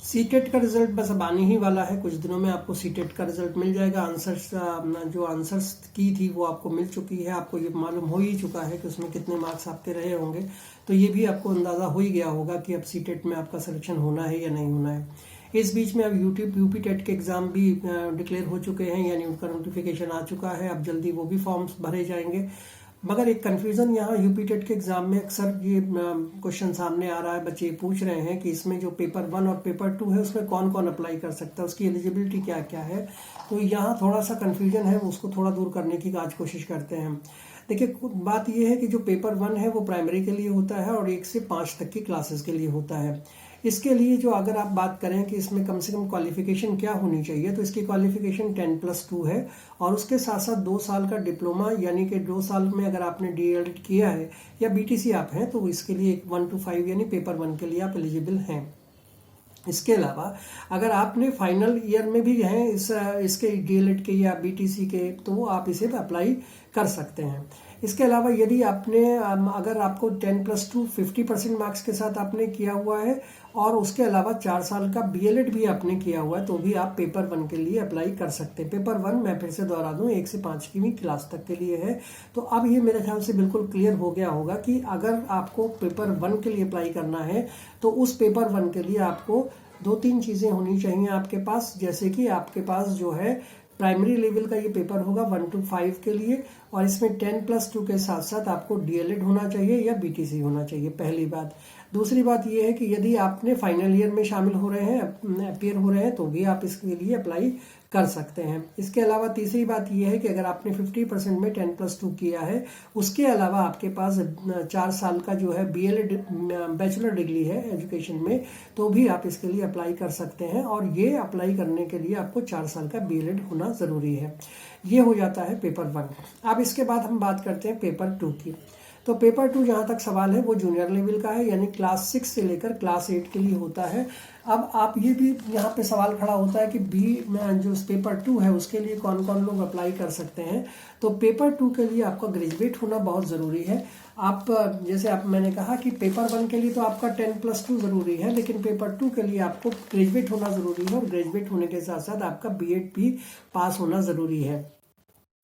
CTET का result बस अब आने ही वाला है। कुछ दिनों में आपको सीटेट का रिजल्ट मिल जाएगा। आंसर्स जो आंसर्स की थी वो आपको मिल चुकी है। आपको ये मालूम हो ही चुका है कि उसमें कितने मार्क्स आपके रहे होंगे, तो ये भी आपको अंदाज़ा हो ही गया होगा कि अब सीटेट में आपका सिलेक्शन होना है या नहीं होना है। इस बीच में अब यूपी टेट के एग्ज़ाम भी डिक्लेयर हो चुके हैं, यानी उनका नोटिफिकेशन आ चुका है। अब जल्दी वो भी फॉर्म्स भरे जाएंगे। मगर एक कन्फ्यूज़न यहाँ यूपी टेट के एग्ज़ाम में अक्सर ये क्वेश्चन सामने आ रहा है, बच्चे पूछ रहे हैं कि इसमें जो पेपर 1 और पेपर 2 है उसमें कौन कौन अप्लाई कर सकता है, उसकी एलिजिबिलिटी क्या क्या है। तो यहाँ थोड़ा सा कन्फ्यूजन है, उसको थोड़ा दूर करने की आज कोशिश करते हैं हम। देखिए, बात यह है कि जो पेपर 1 है वो प्राइमरी के लिए होता है और 1 से 5 तक की क्लासेस के लिए होता है। इसके लिए जो अगर आप बात करें कि इसमें कम से कम क्वालिफिकेशन क्या होनी चाहिए, तो इसकी क्वालिफिकेशन 10+2 है और उसके साथ साथ 2 साल का डिप्लोमा, यानी कि 2 साल में अगर आपने डीएलएड किया है या बीटीसी आप हैं तो इसके लिए 1 to 5 यानी पेपर 1 के लिए आप एलिजिबल हैं। इसके अलावा अगर आपने फाइनल ईयर में भी हैं इसके डीएलएड के या बीटीसी के, तो आप इसे अप्लाई कर सकते हैं। इसके अलावा यदि आपने अगर आपको 10+2 50% मार्क्स के साथ आपने किया हुआ है और उसके अलावा 4 साल का बीएलएड भी आपने किया हुआ है, तो भी आप पेपर 1 के लिए अप्लाई कर सकते हैं। पेपर 1 मैं फिर से दोहरा दूं 1 से 5 की भी क्लास तक के लिए है। तो अब ये मेरे ख्याल से बिल्कुल क्लियर हो गया होगा कि अगर आपको पेपर 1 के लिए अप्लाई करना है तो उस पेपर 1 के लिए आपको 2-3 चीज़ें होनी चाहिए आपके पास। जैसे कि आपके पास जो है प्राइमरी लेवल का ये पेपर होगा 1 to 5 के लिए, और इसमें 10+2 के साथ साथ आपको डीएलएड होना चाहिए या बीटीसी होना चाहिए, पहली बात। दूसरी बात ये है कि यदि आपने फाइनल ईयर में शामिल हो रहे हैं, अपियर हो रहे हैं, तो भी आप इसके लिए अप्लाई कर सकते हैं। इसके अलावा तीसरी बात यह है कि अगर आपने 50% में 10+2 किया है, उसके अलावा आपके पास 4 साल का जो है बीएलएड बैचलर डिग्री है एजुकेशन में, तो भी आप इसके लिए अप्लाई कर सकते हैं। और ये अप्लाई करने के लिए आपको 4 साल का बीएलएड होना ज़रूरी है। ये हो जाता है पेपर 1। अब इसके बाद हम बात करते हैं पेपर 2 की। तो पेपर 2 जहाँ तक सवाल है वो जूनियर लेवल का है, यानी क्लास 6 से लेकर क्लास 8 के लिए होता है। अब आप ये भी यहाँ पे सवाल खड़ा होता है कि जो पेपर 2 है उसके लिए कौन कौन लोग अप्लाई कर सकते हैं। तो पेपर 2 के लिए आपका ग्रेजुएट होना बहुत ज़रूरी है। आप जैसे मैंने कहा कि पेपर 1 के लिए तो आपका 10+2 ज़रूरी है, लेकिन पेपर 2 के लिए आपको ग्रेजुएट होना ज़रूरी है और ग्रेजुएट होने के साथ साथ आपका बीएड भी पास होना ज़रूरी है।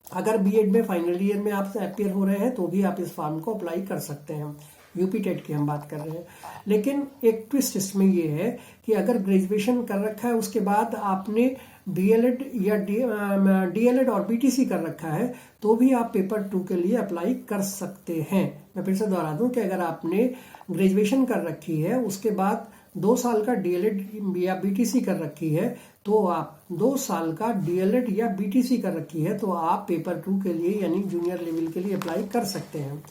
अगर बीएड में फाइनल ईयर में आप अपियर हो रहे हैं तो भी आप इस फॉर्म को अप्लाई कर सकते हैं। यूपी टेट की हम बात कर रहे हैं। लेकिन एक ट्विस्ट इसमें ये है कि अगर ग्रेजुएशन कर रखा है उसके बाद आपने डीएलएड या डीएलएड और बीटीसी कर रखा है, तो भी आप पेपर 2 के लिए अप्लाई कर सकते हैं। मैं फिर से दोहरा दूं कि अगर आपने ग्रेजुएशन कर रखी है, उसके बाद 2 साल का डीएलएड या बीटीसी कर रखी है, तो आप 2 साल का डीएलएड या बीटीसी कर रखी है, तो आप पेपर 2 के लिए यानी जूनियर लेवल के लिए अप्लाई कर सकते हैं।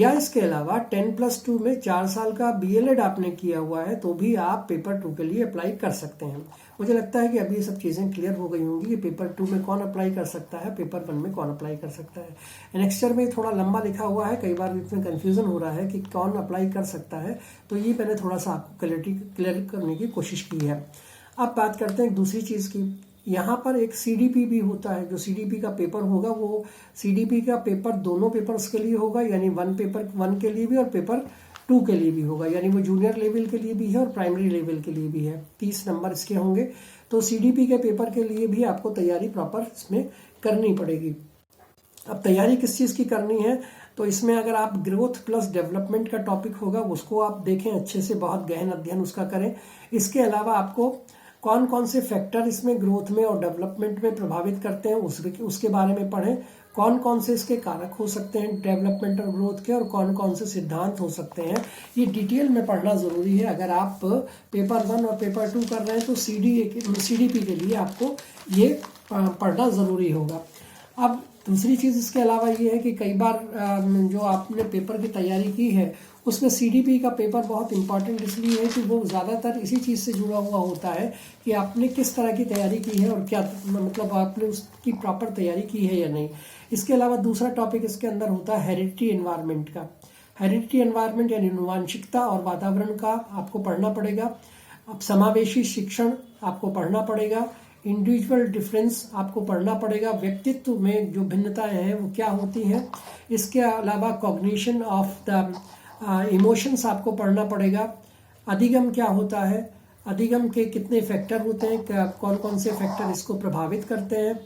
या इसके अलावा 10+2 में 4 साल का बीएलएड आपने किया हुआ है, तो भी आप पेपर 2 के लिए अप्लाई कर सकते हैं। मुझे लगता है कि अभी ये सब चीज़ें क्लियर हो गई होंगी कि पेपर 2 में कौन अप्लाई कर सकता है, पेपर 1 में कौन अप्लाई कर सकता है। एनेक्स्चर में थोड़ा लंबा लिखा हुआ है, कई बार इसमें कन्फ्यूजन हो रहा है कि कौन अप्लाई कर सकता है, तो ये मैंने थोड़ा सा आपको क्लियर करने की कोशिश की है। अब बात करते हैं दूसरी चीज़ की। यहाँ पर एक सीडीपी भी होता है। जो सीडीपी का पेपर होगा वो सीडीपी का पेपर दोनों पेपर्स के लिए होगा, यानी पेपर 1 के लिए भी और पेपर 2 के लिए भी होगा, यानी वो जूनियर लेवल के लिए भी है और प्राइमरी लेवल के लिए भी है। 30 नंबर इसके होंगे। तो सीडीपी के पेपर के लिए भी आपको तैयारी प्रॉपर इसमें करनी पड़ेगी। अब तैयारी किस चीज़ की करनी है, तो इसमें अगर आप ग्रोथ प्लस डेवलपमेंट का टॉपिक होगा उसको आप देखें अच्छे से, बहुत गहन अध्ययन उसका करें। इसके अलावा आपको कौन कौन से फैक्टर इसमें ग्रोथ में और डेवलपमेंट में प्रभावित करते हैं उसके बारे में पढ़ें। कौन कौन से इसके कारक हो सकते हैं डेवलपमेंट और ग्रोथ के, और कौन कौन से सिद्धांत हो सकते हैं, ये डिटेल में पढ़ना ज़रूरी है। अगर आप पेपर 1 और पेपर 2 कर रहे हैं तो सीडीपी के लिए आपको ये पढ़ना ज़रूरी होगा। अब दूसरी चीज़ इसके अलावा ये है कि कई बार जो आपने पेपर की तैयारी की है उसमें सीडीपी का पेपर बहुत इंपॉर्टेंट इसलिए है कि वो ज़्यादातर इसी चीज़ से जुड़ा हुआ होता है कि आपने किस तरह की तैयारी की है और क्या मतलब आपने उसकी प्रॉपर तैयारी की है या नहीं। इसके अलावा दूसरा टॉपिक इसके अंदर होता है हेरिडिटी एनवायरनमेंट का। हेरिडिटी एनवायरनमेंट यानी आनुवंशिकता और वातावरण का आपको पढ़ना पड़ेगा। अब समावेशी शिक्षण आपको पढ़ना पड़ेगा। इंडिविजुअल डिफरेंस आपको पढ़ना पड़ेगा। व्यक्तित्व में जो भिन्नताएं हैं वो क्या होती हैं। इसके अलावा कॉग्निशन ऑफ द इमोशंस आपको पढ़ना पड़ेगा। अधिगम क्या होता है, अधिगम के कितने फैक्टर होते हैं, कौन कौन से फैक्टर इसको प्रभावित करते हैं,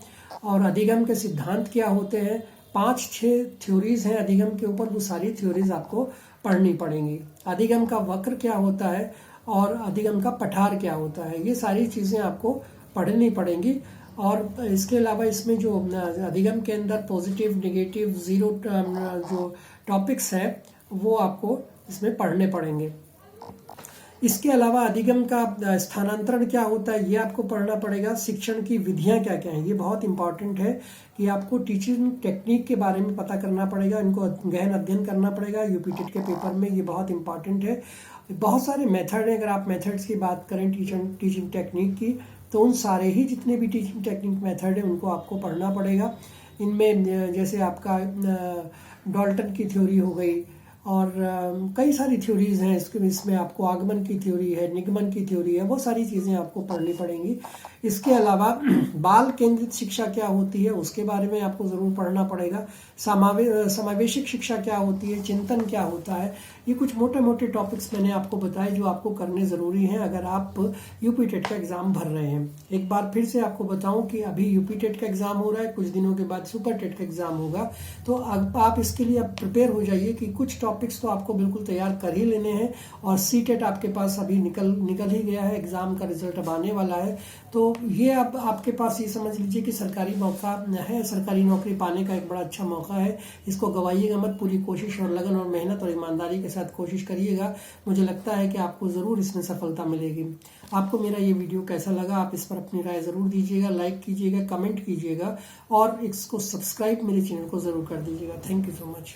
और अधिगम के सिद्धांत क्या होते हैं। 5-6 थ्योरीज हैं अधिगम के ऊपर, वो सारी थ्योरीज आपको पढ़नी पड़ेंगी। अधिगम का वक्र क्या होता है और अधिगम का पठार क्या होता है, ये सारी चीज़ें आपको पढ़नी पड़ेंगी। और इसके अलावा इसमें जो अधिगम के अंदर पॉजिटिव, नेगेटिव, जीरो जो टॉपिक्स हैं वो आपको इसमें पढ़ने पड़ेंगे। इसके अलावा अधिगम का स्थानांतरण क्या होता है ये आपको पढ़ना पड़ेगा। शिक्षण की विधियां क्या क्या हैं, ये बहुत इंपॉर्टेंट है कि आपको टीचिंग टेक्निक के बारे में पता करना पड़ेगा, इनको गहन अध्ययन करना पड़ेगा। यूपी टेट के पेपर में ये बहुत इंपॉर्टेंट है। बहुत सारे मेथड हैं, अगर आप मेथड्स की बात करें टीचिंग टेक्निक की, तो उन सारे ही जितने भी टीचिंग टेक्निक मेथड हैं उनको आपको पढ़ना पड़ेगा। इनमें जैसे आपका डॉल्टन की थ्योरी हो गई, और कई सारी थ्योरीज हैं इसमें आपको आगमन की थ्योरी है, निगमन की थ्योरी है, वो सारी चीज़ें आपको पढ़नी पड़ेंगी। इसके अलावा बाल केंद्रित शिक्षा क्या होती है उसके बारे में आपको ज़रूर पढ़ना पड़ेगा। समावेशिक शिक्षा क्या होती है, चिंतन क्या होता है, ये कुछ मोटे मोटे टॉपिक्स मैंने आपको बताए जो आपको करने ज़रूरी हैं अगर आप यूपी टेट का एग्ज़ाम भर रहे हैं। एक बार फिर से आपको बताऊं कि अभी यूपी टेट का एग्ज़ाम हो रहा है, कुछ दिनों के बाद सुपर टेट का एग्ज़ाम होगा, तो अब आप इसके लिए अब प्रिपेयर हो जाइए कि कुछ टॉपिक्स तो आपको बिल्कुल तैयार कर ही लेने हैं। और सी टेट आपके पास अभी निकल ही गया है, एग्ज़ाम का रिजल्ट अब आने वाला है, तो ये अब आपके पास ये समझ लीजिए कि सरकारी मौका है, सरकारी नौकरी पाने का एक बड़ा अच्छा मौका है। इसको गवाइएगा मत, पूरी कोशिश और लगन और मेहनत और ईमानदारी के साथ कोशिश करिएगा। मुझे लगता है कि आपको ज़रूर इसमें सफलता मिलेगी। आपको मेरा ये वीडियो कैसा लगा, आप इस पर अपनी राय ज़रूर दीजिएगा, लाइक कीजिएगा, कमेंट कीजिएगा और इसको सब्सक्राइब मेरे चैनल को ज़रूर कर दीजिएगा। Thank you so much.